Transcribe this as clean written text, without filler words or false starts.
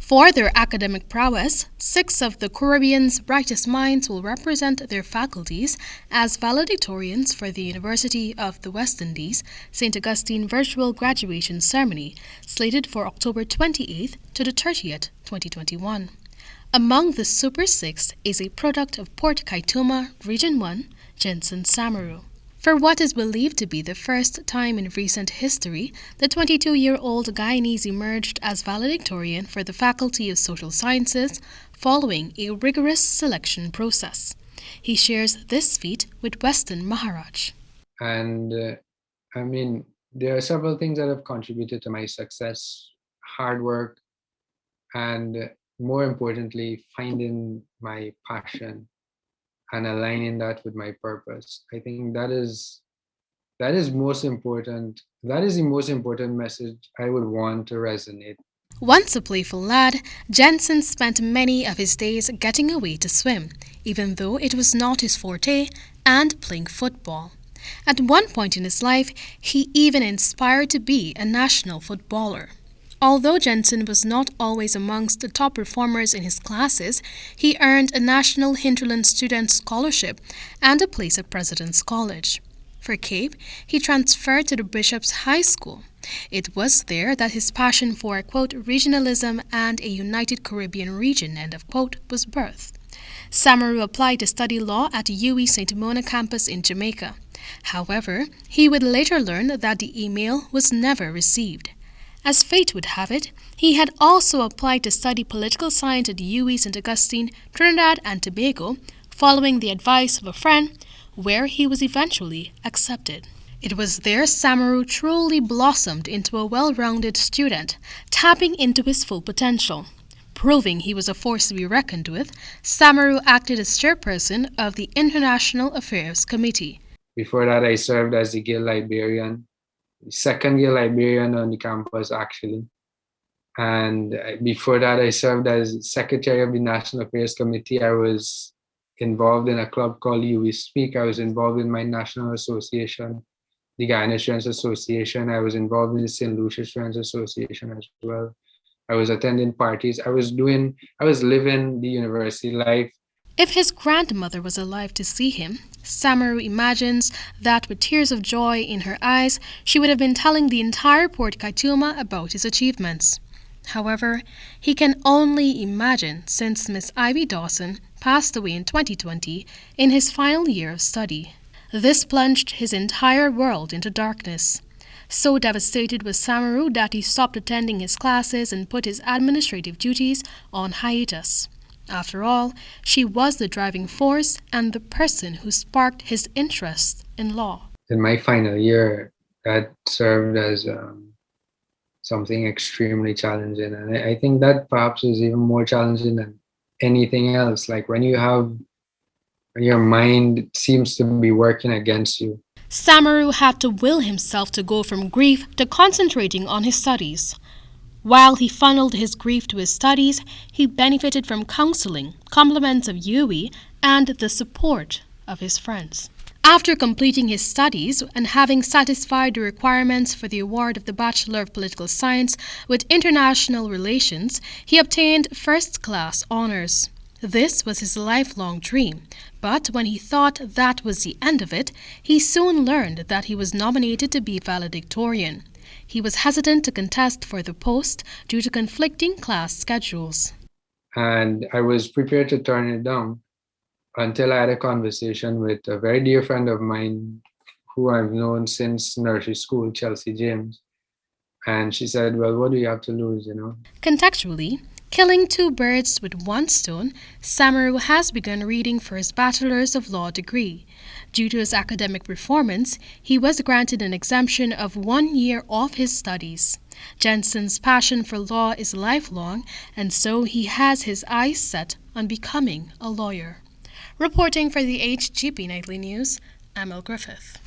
For their academic prowess, 6 of the Caribbean's brightest minds will represent their faculties as valedictorians for the University of the West Indies St. Augustine virtual graduation ceremony, slated for October 28th to the 30th, 2021. Among the Super 6 is a product of Port Kaituma, Region 1, Jensen Samaroo. For what is believed to be the first time in recent history, the 22-year-old Guyanese emerged as valedictorian for the Faculty of Social Sciences following a rigorous selection process. He shares this feat with Weston Maharaj. And there are several things that have contributed to my success: hard work, and more importantly, finding my passion and aligning that with my purpose. I think that is most important. That is the most important message I would want to resonate. Once a playful lad, Jensen spent many of his days getting away to swim, even though it was not his forte, and playing football. At one point in his life, he even aspired to be a national footballer. Although Jensen was not always amongst the top performers in his classes, he earned a National Hinterland Student Scholarship and a place at President's College. For Cape, he transferred to the Bishop's High School. It was there that his passion for, quote, regionalism and a united Caribbean region, end of quote, was birthed. Samaroo applied to study law at UWI St. Mona campus in Jamaica. However, he would later learn that the email was never received. As fate would have it, he had also applied to study political science at UWI St. Augustine, Trinidad and Tobago, following the advice of a friend, where he was eventually accepted. It was there Samaroo truly blossomed into a well-rounded student, tapping into his full potential. Proving he was a force to be reckoned with, Samaroo acted as chairperson of the International Affairs Committee. Before that, I served as the Guild Librarian, second year librarian on the campus actually, and before that I served as secretary of the National Affairs Committee. I was involved in a club called UWI Speak. I was involved in my national association, the Guyana Students Association. I was involved in the St. Lucia Students Association as well. I was attending parties. I was living the university life. If his grandmother was alive to see him, Samaroo imagines that with tears of joy in her eyes, she would have been telling the entire Port Kaituma about his achievements. However, he can only imagine since Miss Ivy Dawson passed away in 2020 in his final year of study. This plunged his entire world into darkness. So devastated was Samaroo that he stopped attending his classes and put his administrative duties on hiatus. After all, she was the driving force and the person who sparked his interest in law. In my final year, that served as something extremely challenging. And I think that perhaps is even more challenging than anything else. Like when your mind seems to be working against you. Samaroo had to will himself to go from grief to concentrating on his studies. While he funneled his grief to his studies, he benefited from counseling, compliments of UWI, and the support of his friends. After completing his studies and having satisfied the requirements for the award of the Bachelor of Political Science with International Relations, he obtained first-class honors. This was his lifelong dream, but when he thought that was the end of it, he soon learned that he was nominated to be valedictorian. He was hesitant to contest for the post due to conflicting class schedules. And I was prepared to turn it down until I had a conversation with a very dear friend of mine who I've known since nursery school, Chelsea James. And she said, well, what do you have to lose, Contextually, killing 2 birds with 1 stone, Samaroo has begun reading for his Bachelor's of Law degree. Due to his academic performance, he was granted an exemption of 1 year off his studies. Jensen's passion for law is lifelong, and so he has his eyes set on becoming a lawyer. Reporting for the HGP Nightly News, Amel Griffith.